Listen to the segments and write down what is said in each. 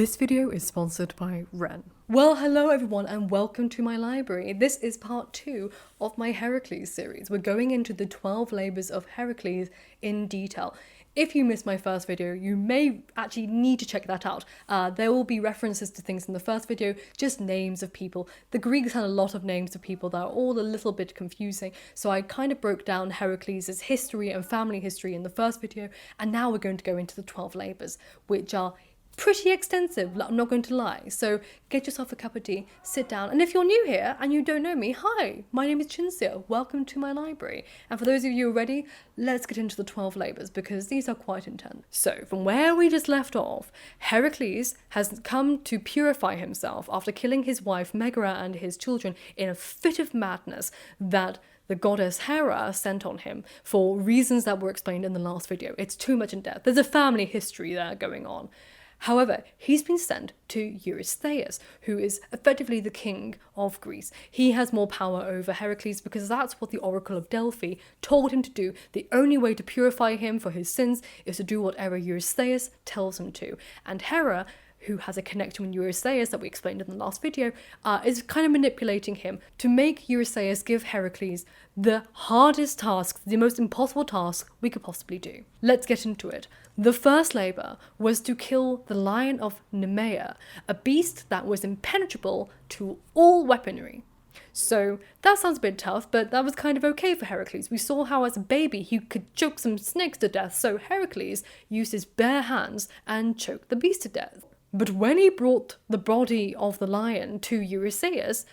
This video is sponsored by Ren. Well, hello everyone and welcome to my library. This is part 2 of my Heracles series. We're going into the 12 labours of Heracles in detail. If you missed my first video, you may actually need to check that out. There will be references to things in the first video, just names of people. The Greeks had a lot of names of people that are all a little bit confusing, so I kind of broke down Heracles' history and family history in the first video, and now we're going to go into the 12 labours, which are pretty extensive, I'm not going to lie. So get yourself a cup of tea, sit down, and if you're new here and you don't know me, hi, my name is Chinsia, welcome to my library. And for those of you who are ready, let's get into the 12 labours because these are quite intense. So from where we just left off, Heracles has come to purify himself after killing his wife Megara and his children in a fit of madness that the goddess Hera sent on him for reasons that were explained in the last video. It's too much in depth. There's a family history there going on. However, he's been sent to Eurystheus, who is effectively the king of Greece. He has more power over Heracles because that's what the Oracle of Delphi told him to do. The only way to purify him for his sins is to do whatever Eurystheus tells him to. And Hera, who has a connection with Eurystheus that we explained in the last video, is kind of manipulating him to make Eurystheus give Heracles the hardest task, the most impossible task we could possibly do. Let's get into it. The first labour was to kill the lion of Nemea, a beast that was impenetrable to all weaponry. So that sounds a bit tough, but that was kind of okay for Heracles. We saw how as a baby he could choke some snakes to death, so Heracles used his bare hands and choked the beast to death. But when he brought the body of the lion to Eurystheus,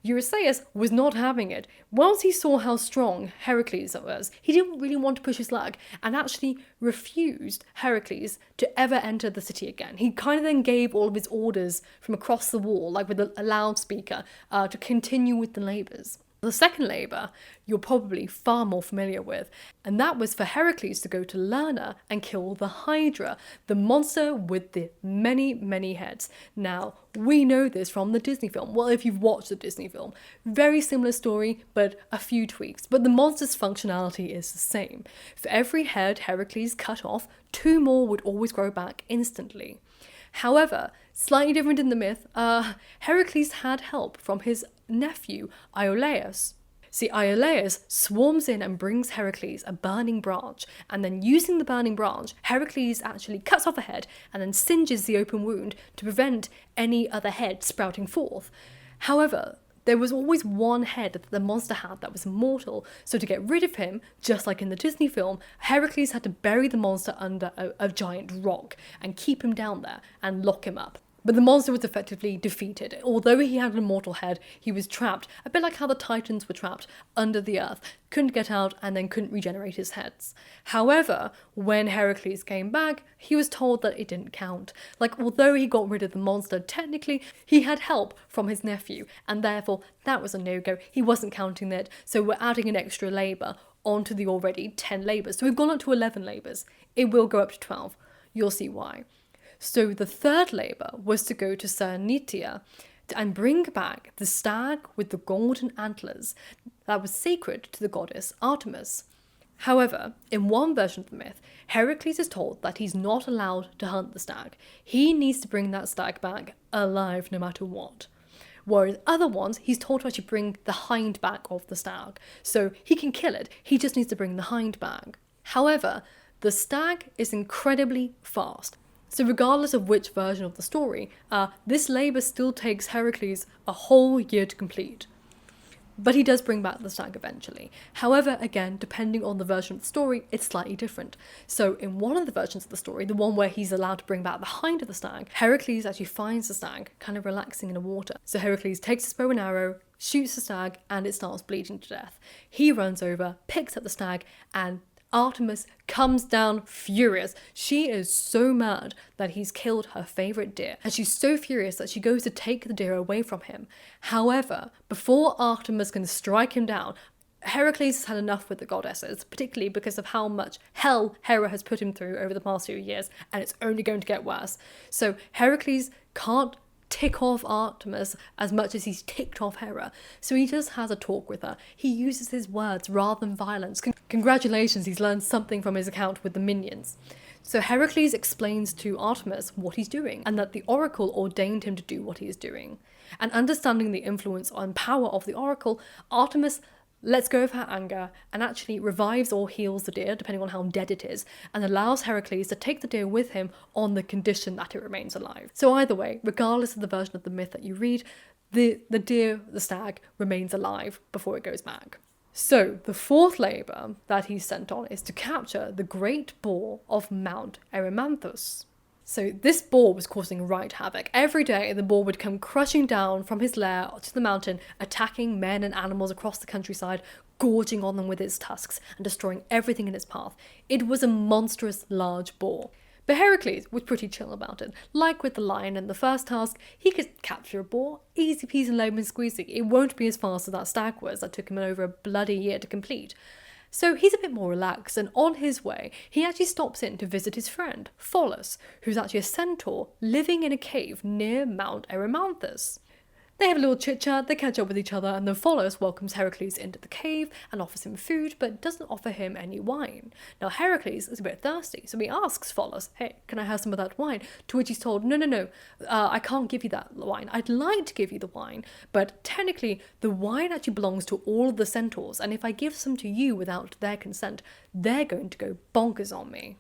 Eurystheus was not having it. Once he saw how strong Heracles was, he didn't really want to push his luck and actually refused Heracles to ever enter the city again. He kind of then gave all of his orders from across the wall, like with a loudspeaker, to continue with the labours. The second labour you're probably far more familiar with, and that was for Heracles to go to Lerna and kill the Hydra, the monster with the many heads. Now, we know this from the Disney film. Well, if you've watched the Disney film, very similar story, but a few tweaks. But the monster's functionality is the same. For every head Heracles cut off, 2 more would always grow back instantly. However, slightly different in the myth, Heracles had help from his nephew, Iolaus. See, Iolaus swarms in and brings Heracles a burning branch, and then using the burning branch, Heracles actually cuts off a head and then singes the open wound to prevent any other head sprouting forth. However, there was always one head that the monster had that was immortal, so to get rid of him, just like in the Disney film, Heracles had to bury the monster under a giant rock and keep him down there and lock him up. But the monster was effectively defeated. Although he had an immortal head, he was trapped, a bit like how the Titans were trapped under the earth, couldn't get out and then couldn't regenerate his heads. However, when Heracles came back, he was told that it didn't count. Like, although he got rid of the monster, technically, he had help from his nephew, and therefore that was a no-go. He wasn't counting that, so we're adding an extra labour onto the already 10 labours. So we've gone up to 11 labours. It will go up to 12. You'll see why. So the third labour was to go to Cernitia and bring back the stag with the golden antlers that was sacred to the goddess Artemis. However, in one version of the myth, Heracles is told that he's not allowed to hunt the stag. He needs to bring that stag back alive no matter what. Whereas other ones, he's told to actually bring the hind back of the stag. So he can kill it, he just needs to bring the hind back. However, the stag is incredibly fast. So regardless of which version of the story, this labour still takes Heracles a whole year to complete. But he does bring back the stag eventually. However, again, depending on the version of the story, it's slightly different. So in one of the versions of the story, the one where he's allowed to bring back the hind of the stag, Heracles actually finds the stag kind of relaxing in the water. So Heracles takes his bow and arrow, shoots the stag, and it starts bleeding to death. He runs over, picks up the stag, and Artemis comes down furious. She is so mad that he's killed her favourite deer, and she's so furious that she goes to take the deer away from him. However, before Artemis can strike him down, Heracles has had enough with the goddesses, particularly because of how much hell Hera has put him through over the past few years, and it's only going to get worse. So Heracles can't tick off Artemis as much as he's ticked off Hera. So he just has a talk with her. He uses his words rather than violence. Congratulations, he's learned something from his account with the minions. So Heracles explains to Artemis what he's doing, and that the oracle ordained him to do what he is doing. And understanding the influence and power of the oracle, Artemis lets go of her anger and actually revives or heals the deer, depending on how dead it is, and allows Heracles to take the deer with him on the condition that it remains alive. So either way, regardless of the version of the myth that you read, the deer, the stag, remains alive before it goes back. So the fourth labour that he's sent on is to capture the great boar of Mount Erymanthus. So this boar was causing right havoc. Every day the boar would come crushing down from his lair to the mountain, attacking men and animals across the countryside, gorging on them with its tusks and destroying everything in its path. It was a monstrous large boar. But Heracles was pretty chill about it. Like with the lion in the first task, he could capture a boar, easy peasy lemon squeezy. It won't be as fast as that stag was that took him over a bloody year to complete. So he's a bit more relaxed, and on his way, he actually stops in to visit his friend, Pholus, who's actually a centaur living in a cave near Mount Erymanthus. They have a little chit-chat, they catch up with each other, and then Pholus welcomes Heracles into the cave and offers him food, but doesn't offer him any wine. Now Heracles is a bit thirsty, so he asks Pholus, hey, can I have some of that wine? To which he's told, no, I can't give you that wine. I'd like to give you the wine, but technically the wine actually belongs to all of the centaurs, and if I give some to you without their consent, they're going to go bonkers on me.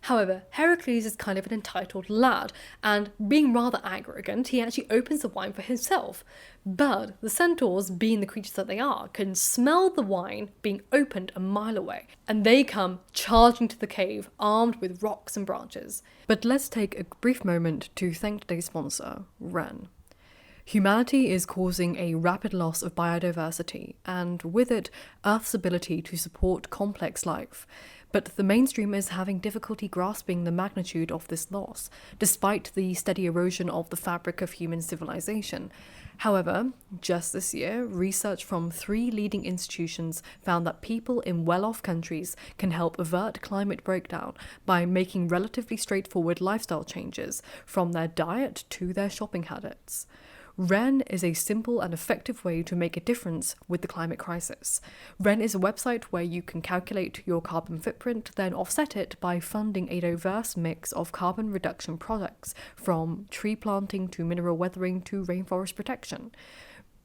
However, Heracles is kind of an entitled lad, and being rather arrogant, he actually opens the wine for himself. But the centaurs, being the creatures that they are, can smell the wine being opened a mile away, and they come charging to the cave, armed with rocks and branches. But let's take a brief moment to thank today's sponsor, Wren. Humanity is causing a rapid loss of biodiversity, and with it, Earth's ability to support complex life. But the mainstream is having difficulty grasping the magnitude of this loss, despite the steady erosion of the fabric of human civilization. However, just this year, research from 3 leading institutions found that people in well-off countries can help avert climate breakdown by making relatively straightforward lifestyle changes, from their diet to their shopping habits. Wren is a simple and effective way to make a difference with the climate crisis. Wren is a website where you can calculate your carbon footprint, then offset it by funding a diverse mix of carbon reduction products, from tree planting to mineral weathering to rainforest protection.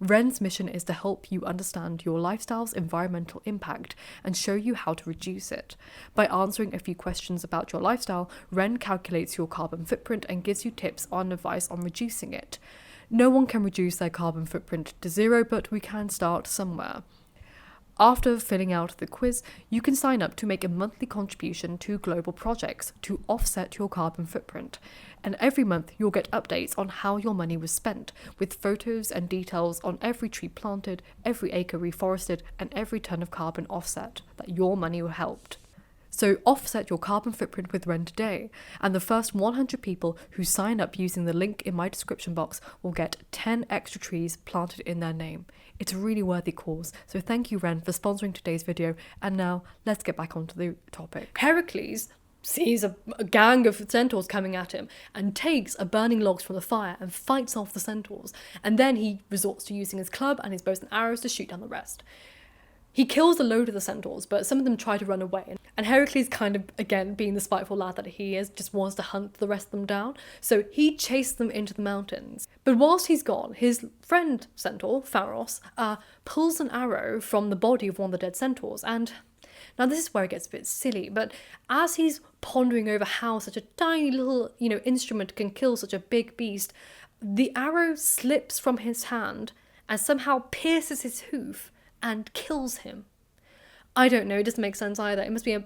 Wren's mission is to help you understand your lifestyle's environmental impact and show you how to reduce it. By answering a few questions about your lifestyle, Wren calculates your carbon footprint and gives you tips and advice on reducing it. No one can reduce their carbon footprint to zero, but we can start somewhere. After filling out the quiz, you can sign up to make a monthly contribution to global projects to offset your carbon footprint. And every month you'll get updates on how your money was spent, with photos and details on every tree planted, every acre reforested, and every ton of carbon offset that your money helped. So offset your carbon footprint with Wren today, and the first 100 people who sign up using the link in my description box will get 10 extra trees planted in their name. It's a really worthy cause, so thank you Wren for sponsoring today's video, and now let's get back onto the topic. Heracles sees a gang of centaurs coming at him and takes a burning logs from the fire and fights off the centaurs, and then he resorts to using his club and his bows and arrows to shoot down the rest. He kills a load of the centaurs, but some of them try to run away. And Heracles, kind of, again, being the spiteful lad that he is, just wants to hunt the rest of them down. So he chases them into the mountains. But whilst he's gone, his friend centaur, Pharos, pulls an arrow from the body of one of the dead centaurs. And now this is where it gets a bit silly, but as he's pondering over how such a tiny little, instrument can kill such a big beast, the arrow slips from his hand and somehow pierces his hoof and kills him. I don't know, it doesn't make sense either. It must be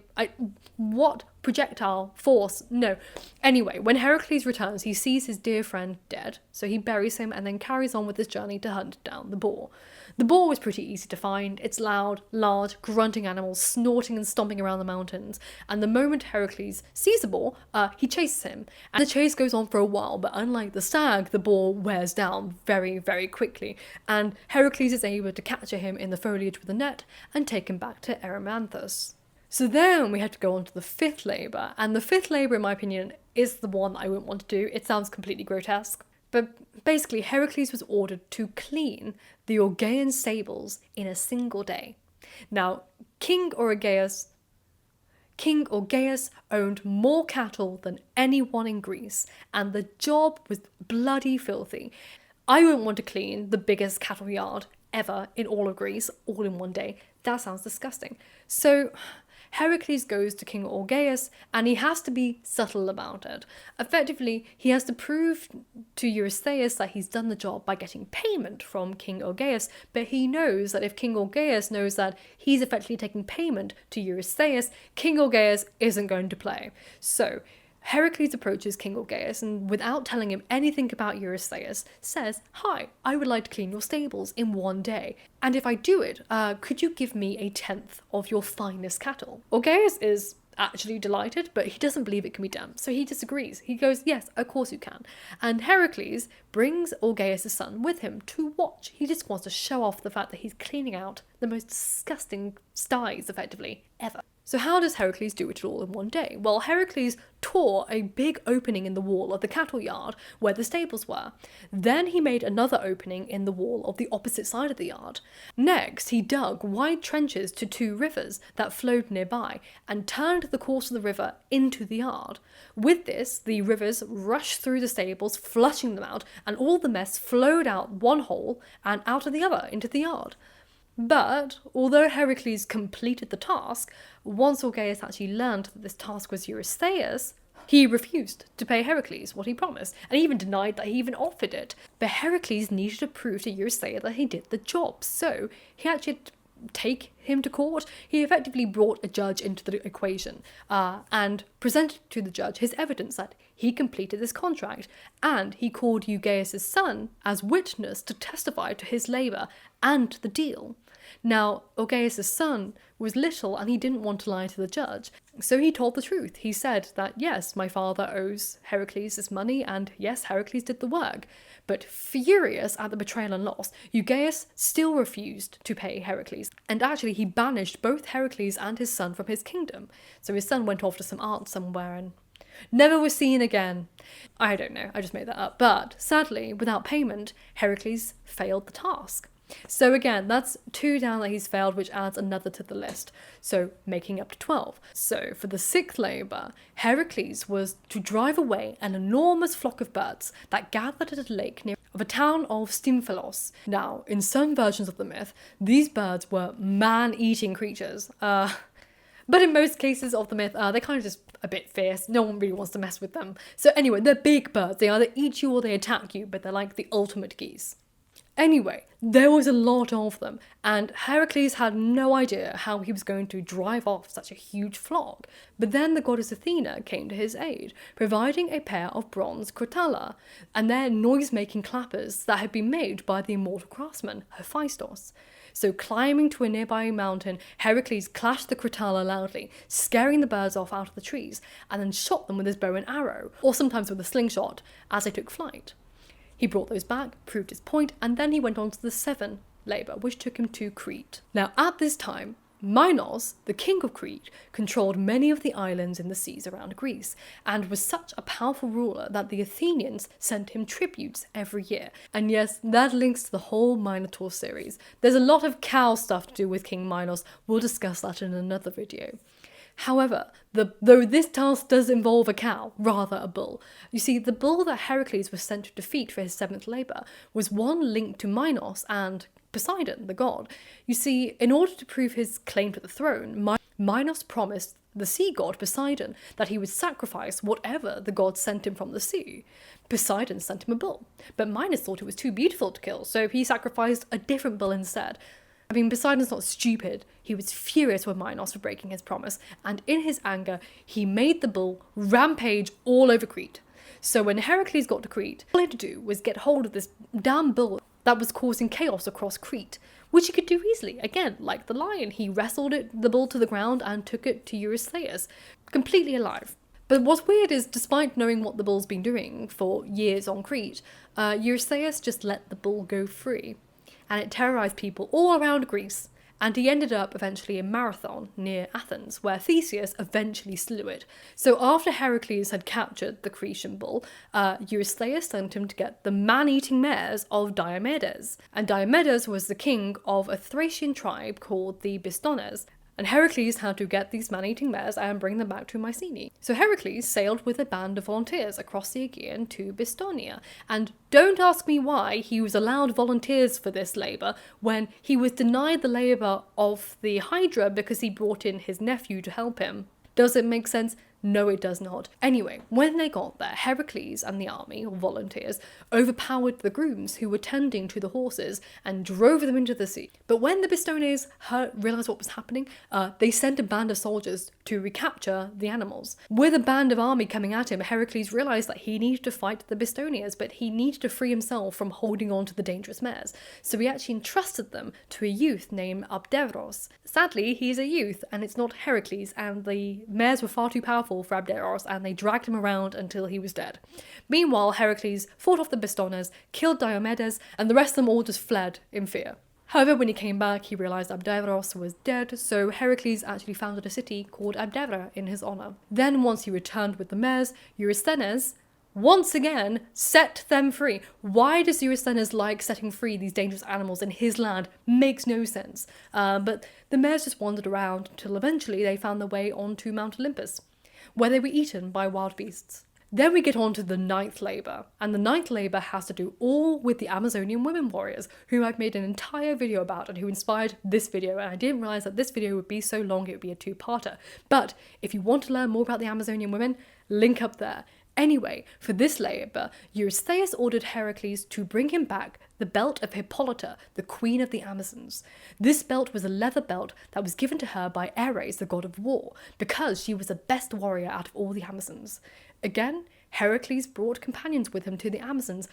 what projectile force? No. Anyway, when Heracles returns, he sees his dear friend dead, so he buries him and then carries on with his journey to hunt down the boar. The boar was pretty easy to find. It's loud, large, grunting animal, snorting and stomping around the mountains. And the moment Heracles sees the boar, he chases him. And the chase goes on for a while, but unlike the stag, the boar wears down very, very quickly. And Heracles is able to capture him in the foliage with a net and take him back to Erymanthus. So then we have to go on to the 5th labour, and the 5th labour, in my opinion, is the one I wouldn't want to do. It sounds completely grotesque. But basically, Heracles was ordered to clean the Augean stables in a single day. Now, King King Augeas owned more cattle than anyone in Greece, and the job was bloody filthy. I wouldn't want to clean the biggest cattle yard ever in all of Greece all in one day. That sounds disgusting. So Heracles goes to King Augeas and he has to be subtle about it. Effectively, he has to prove to Eurystheus that he's done the job by getting payment from King Augeas, but he knows that if King Augeas knows that he's effectively taking payment to Eurystheus, King Augeas isn't going to play. So Heracles approaches King Augeas and, without telling him anything about Eurystheus, says, "Hi, I would like to clean your stables in one day. And if I do it, could you give me a tenth of your finest cattle?" Augeas is actually delighted, but he doesn't believe it can be done, so he disagrees. He goes, "Yes, of course you can." And Heracles brings Augeas' son with him to watch. He just wants to show off the fact that he's cleaning out the most disgusting sties, effectively, ever. So how does Heracles do it all in one day? Well, Heracles tore a big opening in the wall of the cattle yard where the stables were. Then he made another opening in the wall of the opposite side of the yard. Next, he dug wide trenches to 2 rivers that flowed nearby and turned the course of the river into the yard. With this, the rivers rushed through the stables, flushing them out, and all the mess flowed out one hole and out of the other into the yard. But although Heracles completed the task, once Augeas actually learned that this task was Eurystheus, he refused to pay Heracles what he promised, and even denied that he even offered it. But Heracles needed to prove to Eurystheus that he did the job, so he actually had to take him to court. He effectively brought a judge into the equation and presented to the judge his evidence that he completed this contract, and he called Augeas' son as witness to testify to his labour and the deal. Now, Augeas' son was little and he didn't want to lie to the judge, so he told the truth. He said that yes, my father owes Heracles this money, and yes, Heracles did the work. But furious at the betrayal and loss, Augeas still refused to pay Heracles, and actually he banished both Heracles and his son from his kingdom. So his son went off to some aunt somewhere and never was seen again. I don't know, I just made that up. But sadly, without payment, Heracles failed the task. So again, that's 2 down that he's failed, which adds another to the list, so making up to 12. So for the 6th labour, Heracles was to drive away an enormous flock of birds that gathered at a lake near of a town of Stymphalos. Now, in some versions of the myth, these birds were man-eating creatures. But in most cases of the myth, they're kind of just a bit fierce. No one really wants to mess with them. So anyway, they're big birds. They either eat you or they attack you, but they're like the ultimate geese. Anyway, there was a lot of them, and Heracles had no idea how he was going to drive off such a huge flock. But then the goddess Athena came to his aid, providing a pair of bronze crotala, and they're noise-making clappers that had been made by the immortal craftsman, Hephaestus. So climbing to a nearby mountain, Heracles clashed the crotala loudly, scaring the birds off out of the trees, and then shot them with his bow and arrow, or sometimes with a slingshot, as they took flight. He brought those back, proved his point, and then he went on to the 7th labour, which took him to Crete. Now, at this time, Minos, the king of Crete, controlled many of the islands in the seas around Greece, and was such a powerful ruler that the Athenians sent him tributes every year. And yes, that links to the whole Minotaur series. There's a lot of cow stuff to do with King Minos. We'll discuss that in another video. However, though this task does involve a cow, rather a bull, you see, the bull that Heracles was sent to defeat for his 7th labour was one linked to Minos and Poseidon, the god. You see, in order to prove his claim to the throne, Minos promised the sea god Poseidon that he would sacrifice whatever the god sent him from the sea. Poseidon sent him a bull, but Minos thought it was too beautiful to kill, so he sacrificed a different bull instead. I mean, Poseidon's not stupid. He was furious with Minos for breaking his promise, and in his anger, he made the bull rampage all over Crete. So when Heracles got to Crete, all he had to do was get hold of this damn bull that was causing chaos across Crete, which he could do easily. Again, like the lion, he wrestled the bull to the ground and took it to Eurystheus, completely alive. But what's weird is, despite knowing what the bull's been doing for years on Crete, Eurystheus just let the bull go free. And it terrorised people all around Greece, and he ended up eventually in Marathon, near Athens, where Theseus eventually slew it. So after Heracles had captured the Cretan bull, Eurystheus sent him to get the man-eating mares of Diomedes. And Diomedes was the king of a Thracian tribe called the Bistones, and Heracles had to get these man-eating mares and bring them back to Mycenae. So Heracles sailed with a band of volunteers across the Aegean to Bistonia, and don't ask me why he was allowed volunteers for this labour when he was denied the labour of the Hydra because he brought in his nephew to help him. Does it make sense? No, it does not. Anyway, when they got there, Heracles and the army, or volunteers, overpowered the grooms who were tending to the horses and drove them into the sea. But when the Bistones realised what was happening, they sent a band of soldiers to recapture the animals. With a band of army coming at him, Heracles realised that he needed to fight the Bistonians, but he needed to free himself from holding on to the dangerous mares. So he actually entrusted them to a youth named Abderos. Sadly, he's a youth, and it's not Heracles, and the mares were far too powerful for Abderos, and they dragged him around until he was dead. Meanwhile, Heracles fought off the Bistones, killed Diomedes, and the rest of them all just fled in fear. However, when he came back, he realised Abderos was dead, so Heracles actually founded a city called Abdera in his honour. Then, once he returned with the mares, Eurysthenes once again set them free. Why does Eurysthenes like setting free these dangerous animals in his land? Makes no sense. But the mares just wandered around until eventually they found their way onto Mount Olympus, where they were eaten by wild beasts. Then we get on to the ninth labour, and the ninth labour has to do all with the Amazonian women warriors, who I've made an entire video about and who inspired this video, and I didn't realise that this video would be so long it would be a two-parter. But if you want to learn more about the Amazonian women, link up there. Anyway, for this labour, Eurystheus ordered Heracles to bring him back the belt of Hippolyta, the queen of the Amazons. This belt was a leather belt that was given to her by Ares, the god of war, because she was the best warrior out of all the Amazons. Again, Heracles brought companions with him to the Amazons.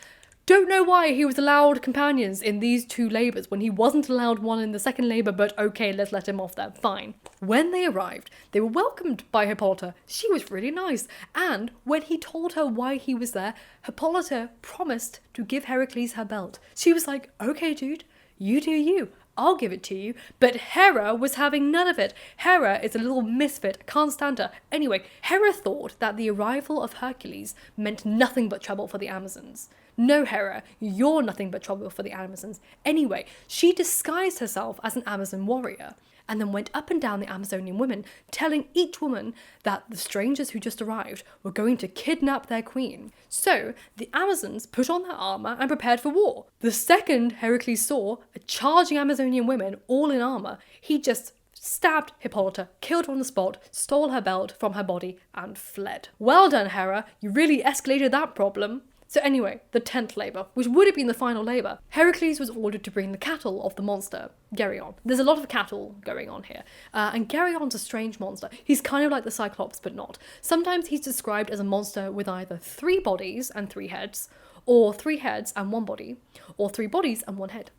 Don't know why he was allowed companions in these two labours when he wasn't allowed one in the second labour, but okay, let's let him off there, fine. When they arrived, they were welcomed by Hippolyta. She was really nice, and when he told her why he was there, Hippolyta promised to give Heracles her belt. She was like, okay dude, you do you. I'll give it to you. But Hera was having none of it. Hera is a little misfit. I can't stand her. Anyway, Hera thought that the arrival of Hercules meant nothing but trouble for the Amazons. No, Hera, you're nothing but trouble for the Amazons. Anyway, she disguised herself as an Amazon warrior and then went up and down the Amazonian women, telling each woman that the strangers who just arrived were going to kidnap their queen. So the Amazons put on their armour and prepared for war. The second Heracles saw a charging Amazonian women all in armour, he just stabbed Hippolyta, killed her on the spot, stole her belt from her body and fled. Well done, Hera, you really escalated that problem. So anyway, the 10th labour, which would have been the final labour, Heracles was ordered to bring the cattle of the monster, Geryon. There's a lot of cattle going on here, and Geryon's a strange monster. He's kind of like the Cyclops, but not. Sometimes he's described as a monster with either 3 bodies and 3 heads, or 3 heads and 1 body, or 3 bodies and 1 head.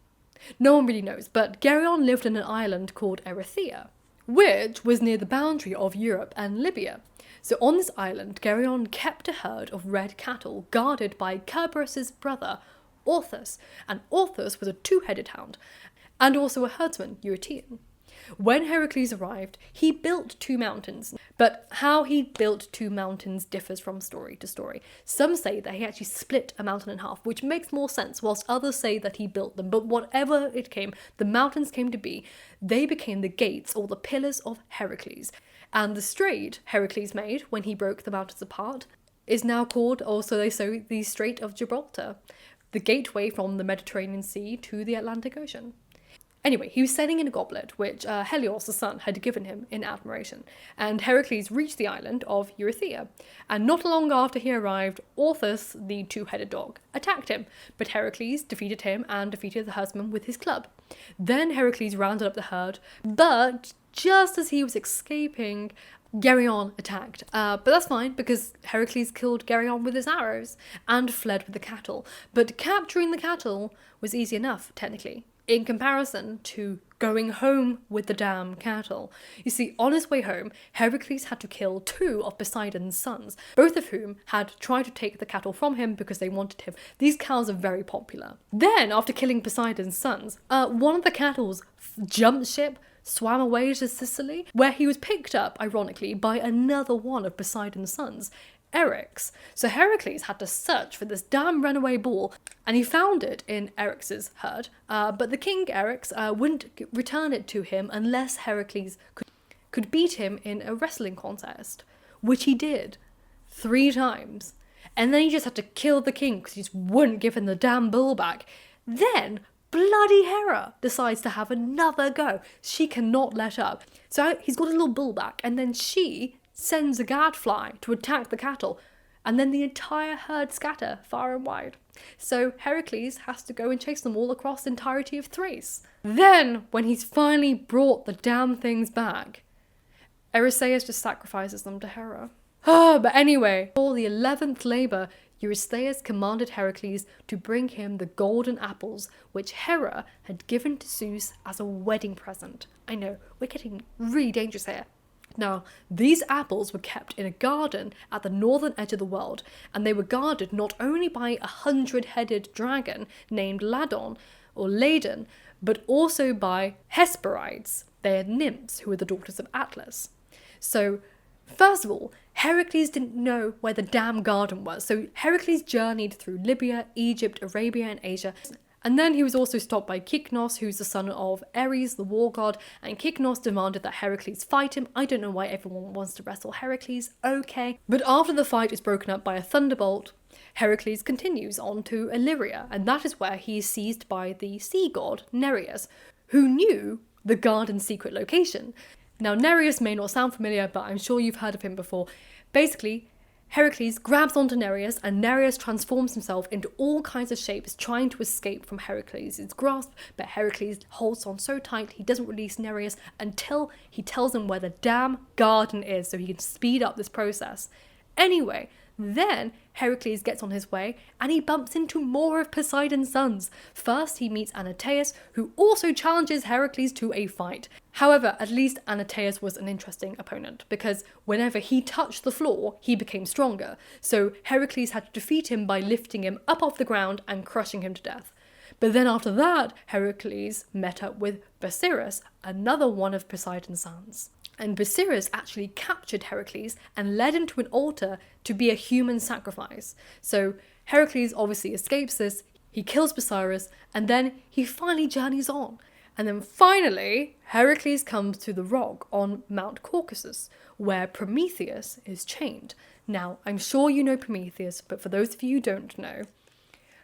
No one really knows, but Geryon lived in an island called Erythea, which was near the boundary of Europe and Libya. So on this island, Geryon kept a herd of red cattle guarded by Cerberus's brother, Orthus, and Orthus was a 2-headed hound, and also a herdsman, Eurytion. When Heracles arrived, he built 2 mountains, but how he built 2 mountains differs from story to story. Some say that he actually split a mountain in half, which makes more sense, whilst others say that he built them, but whatever it came, the mountains came to be, they became the gates or the pillars of Heracles. And the strait Heracles made when he broke the mountains apart is now called, or so they say, the Strait of Gibraltar, the gateway from the Mediterranean Sea to the Atlantic Ocean. Anyway, he was sailing in a goblet, which Helios, the sun, had given him in admiration, and Heracles reached the island of Erythea, and not long after he arrived, Orthus, the 2-headed dog, attacked him, but Heracles defeated him and defeated the herdsman with his club. Then Heracles rounded up the herd, but just as he was escaping, Geryon attacked. But that's fine, because Heracles killed Geryon with his arrows and fled with the cattle. But capturing the cattle was easy enough, technically, in comparison to going home with the damn cattle. You see, on his way home, Heracles had to kill 2 of Poseidon's sons, both of whom had tried to take the cattle from him because they wanted him. These cows are very popular. Then, after killing Poseidon's sons, one of the cattle's jumped ship, swam away to Sicily, where he was picked up, ironically, by another one of Poseidon's sons, Eryx. So Heracles had to search for this damn runaway bull, and he found it in Eryx's herd, but the king Eryx wouldn't return it to him unless Heracles could. could beat him in a wrestling contest, which he did 3 times. And then he just had to kill the king because he just wouldn't give him the damn bull back. Then bloody Hera decides to have another go. She cannot let up. So he's got a little bull back, and then she sends a gadfly to attack the cattle, and then the entire herd scatter far and wide. So Heracles has to go and chase them all across the entirety of Thrace. Then, when he's finally brought the damn things back, Eurystheus just sacrifices them to Hera. But anyway, for the 11th labour, Eurystheus commanded Heracles to bring him the golden apples, which Hera had given to Zeus as a wedding present. I know, we're getting really dangerous here. Now, these apples were kept in a garden at the northern edge of the world, and they were guarded not only by a 100-headed dragon named Ladon, or Ladon, but also by Hesperides. They are nymphs who were the daughters of Atlas. So, first of all, Heracles didn't know where the damn garden was, so Heracles journeyed through Libya, Egypt, Arabia, and Asia. And then he was also stopped by Kyknos, who's the son of Ares, the war god, and Kyknos demanded that Heracles fight him. I don't know why everyone wants to wrestle Heracles, okay. But after the fight is broken up by a thunderbolt, Heracles continues on to Illyria, and that is where he is seized by the sea god, Nereus, who knew the garden's secret location. Now, Nereus may not sound familiar, but I'm sure you've heard of him before. Basically, Heracles grabs onto Nereus, and Nereus transforms himself into all kinds of shapes, trying to escape from Heracles' grasp, but Heracles holds on so tight he doesn't release Nereus until he tells him where the damn garden is, so he can speed up this process. Anyway, then Heracles gets on his way and he bumps into more of Poseidon's sons. First he meets Antaeus, who also challenges Heracles to a fight. However, at least Antaeus was an interesting opponent, because whenever he touched the floor, he became stronger. So Heracles had to defeat him by lifting him up off the ground and crushing him to death. But then after that, Heracles met up with Busiris, another one of Poseidon's sons. And Busiris actually captured Heracles and led him to an altar to be a human sacrifice. So Heracles obviously escapes this, he kills Busiris, and then he finally journeys on. And then finally, Heracles comes to the rock on Mount Caucasus, where Prometheus is chained. Now, I'm sure you know Prometheus, but for those of you who don't know,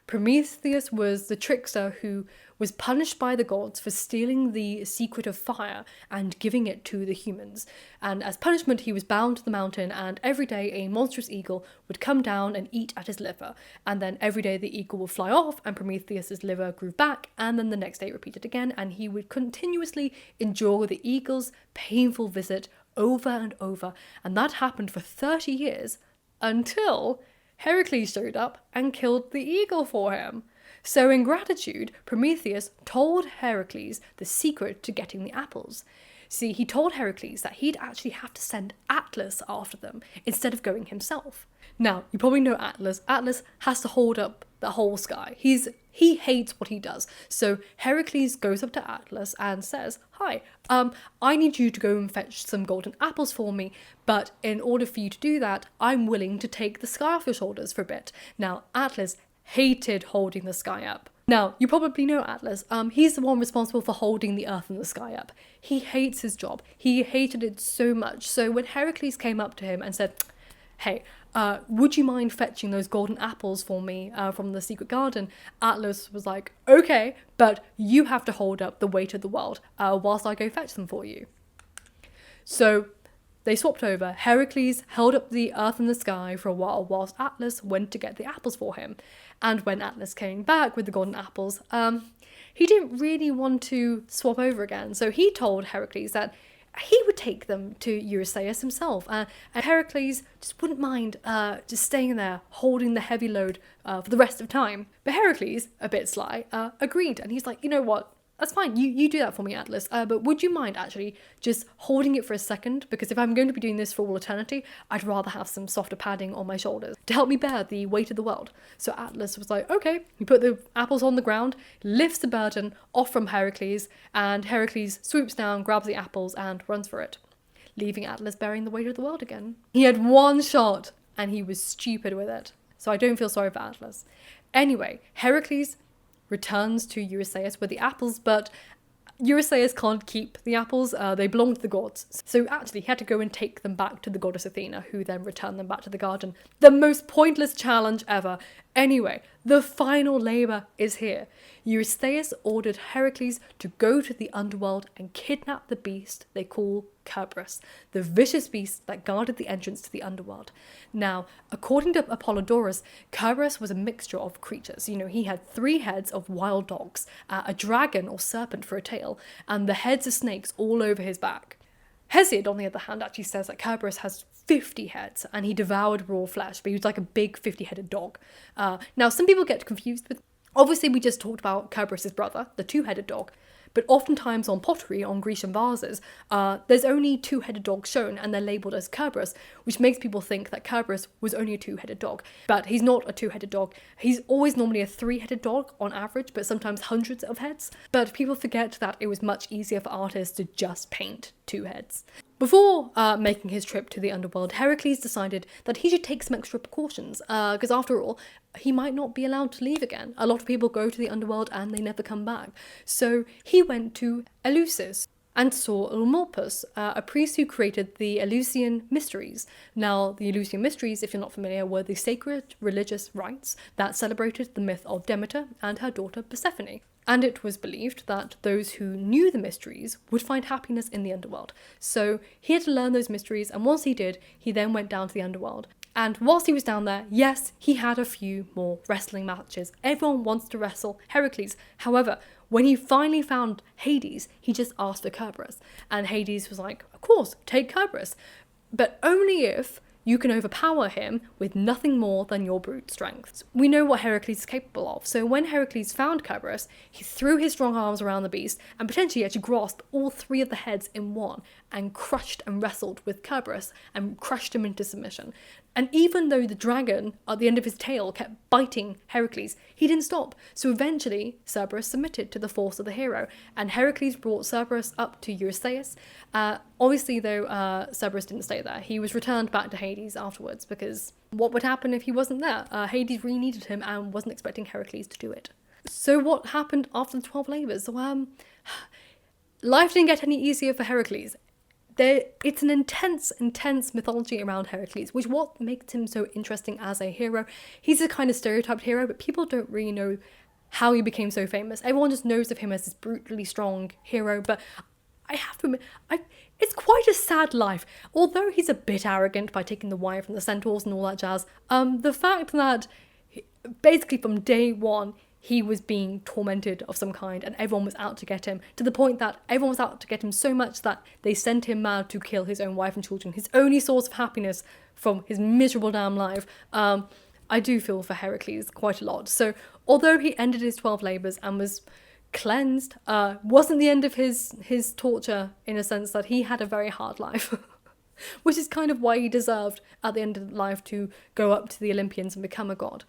Prometheus was the trickster who was punished by the gods for stealing the secret of fire and giving it to the humans. And as punishment, he was bound to the mountain, and every day a monstrous eagle would come down and eat at his liver. And then every day the eagle would fly off and Prometheus's liver grew back, and then the next day repeated again, and he would continuously endure the eagle's painful visit over and over. And that happened for 30 years until Heracles showed up and killed the eagle for him. So in gratitude, Prometheus told Heracles the secret to getting the apples. See, he told Heracles that he'd actually have to send Atlas after them instead of going himself. Now, you probably know Atlas. Atlas has to hold up the whole sky. He hates what he does. So Heracles goes up to Atlas and says, "Hi, I need you to go and fetch some golden apples for me, but in order for you to do that, I'm willing to take the sky off your shoulders for a bit." Now, Atlas hated holding the sky up. Now, you probably know Atlas. He's the one responsible for holding the earth and the sky up. He hates his job. He hated it so much. So when Heracles came up to him and said, "Hey, would you mind fetching those golden apples for me from the secret garden?" Atlas was like, "Okay, but you have to hold up the weight of the world whilst I go fetch them for you." So they swapped over. Heracles held up the earth and the sky for a while whilst Atlas went to get the apples for him. And when Atlas came back with the golden apples, he didn't really want to swap over again. So he told Heracles that he would take them to Eurystheus himself. And Heracles just wouldn't mind just staying there, holding the heavy load for the rest of time. But Heracles, a bit sly, agreed. And he's like, "You know what? That's fine, you do that for me, Atlas, but would you mind actually just holding it for a second? Because if I'm going to be doing this for all eternity, I'd rather have some softer padding on my shoulders to help me bear the weight of the world." So Atlas was like, okay. He put the apples on the ground, lifts the burden off from Heracles, and Heracles swoops down, grabs the apples, and runs for it, leaving Atlas bearing the weight of the world again. He had one shot, and he was stupid with it. So I don't feel sorry for Atlas. Anyway, Heracles returns to Eurystheus with the apples, but Eurystheus can't keep the apples, they belong to the gods. So actually he had to go and take them back to the goddess Athena, who then returned them back to the garden. The most pointless challenge ever. Anyway, the final labour is here. Eurystheus ordered Heracles to go to the underworld and kidnap the beast they call Cerberus, the vicious beast that guarded the entrance to the underworld. Now, according to Apollodorus, Cerberus was a mixture of creatures. You know, he had 3 heads of wild dogs, a dragon or serpent for a tail, and the heads of snakes all over his back. Hesiod, on the other hand, actually says that Cerberus has 50 heads and he devoured raw flesh, but he was like a big 50-headed dog. Now, some people get confused with... Obviously, we just talked about Cerberus' brother, the 2-headed dog, but oftentimes on pottery, on Grecian vases, there's only 2-headed dogs shown and they're labelled as Cerberus, which makes people think that Cerberus was only a 2-headed dog. But he's not a 2-headed dog. He's always normally a 3-headed dog on average, but sometimes hundreds of heads. But people forget that it was much easier for artists to just paint 2 heads. Before making his trip to the underworld, Heracles decided that he should take some extra precautions, because after all, he might not be allowed to leave again. A lot of people go to the underworld and they never come back. So he went to Eleusis and saw Eumolpus, a priest who created the Eleusinian Mysteries. Now, the Eleusinian Mysteries, if you're not familiar, were the sacred religious rites that celebrated the myth of Demeter and her daughter Persephone. And it was believed that those who knew the mysteries would find happiness in the underworld. So he had to learn those mysteries, and once he did, he then went down to the underworld. And whilst he was down there, yes, he had a few more wrestling matches. Everyone wants to wrestle Heracles. However, when he finally found Hades, he just asked for Cerberus. And Hades was like, of course, take Cerberus. But only if you can overpower him with nothing more than your brute strength. We know what Heracles is capable of, so when Heracles found Cerberus, he threw his strong arms around the beast and potentially actually grasped all 3 of the heads in one and crushed and wrestled with Cerberus and crushed him into submission. And even though the dragon at the end of his tail kept biting Heracles, he didn't stop. So eventually Cerberus submitted to the force of the hero, and Heracles brought Cerberus up to Eurystheus. Obviously though, Cerberus didn't stay there. He was returned back to Hades afterwards, because what would happen if he wasn't there? Hades really needed him and wasn't expecting Heracles to do it. So what happened after the 12 labours? Well, life didn't get any easier for Heracles. It's an intense mythology around Heracles, which what makes him so interesting as a hero. He's a kind of stereotyped hero, but people don't really know how he became so famous. Everyone just knows of him as this brutally strong hero, but I have to admit, it's quite a sad life. Although he's a bit arrogant by taking the wine from the centaurs and all that jazz, the fact that basically from day one, he was being tormented of some kind and everyone was out to get him, to the point that everyone was out to get him so much that they sent him mad to kill his own wife and children, his only source of happiness from his miserable damn life. I do feel for Heracles quite a lot. So although he ended his 12 labours and was cleansed, wasn't the end of his torture, in a sense that he had a very hard life. Which is kind of why he deserved, at the end of life, to go up to the Olympians and become a god.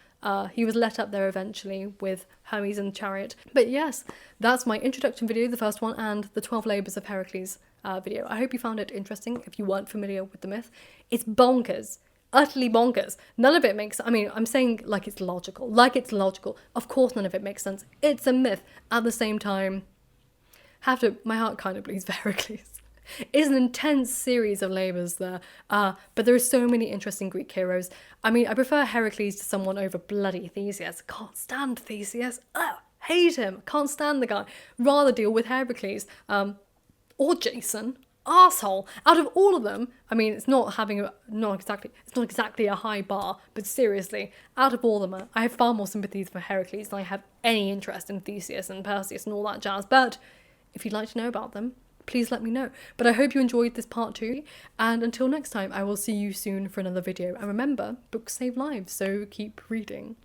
He was let up there eventually with Hermes and the chariot. But yes, that's my introduction video, the first one, and the 12 labours of Heracles video. I hope you found it interesting if you weren't familiar with the myth. It's bonkers. Utterly bonkers. None of it makes... I mean, I'm saying like it's logical. Like it's logical. Of course none of it makes sense. It's a myth. At the same time, my heart kind of bleeds for Heracles. It's an intense series of labours there, but there are so many interesting Greek heroes. I mean, I prefer Heracles to someone over bloody Theseus. Can't stand Theseus. Ugh, hate him. Can't stand the guy. Rather deal with Heracles. Or Jason. Arsehole. Out of all of them, I mean, it's not exactly a high bar, but seriously, out of all of them, I have far more sympathies for Heracles than I have any interest in Theseus and Perseus and all that jazz. But if you'd like to know about them, please let me know. But I hope you enjoyed this part 2, and until next time, I will see you soon for another video. And remember, books save lives, so keep reading.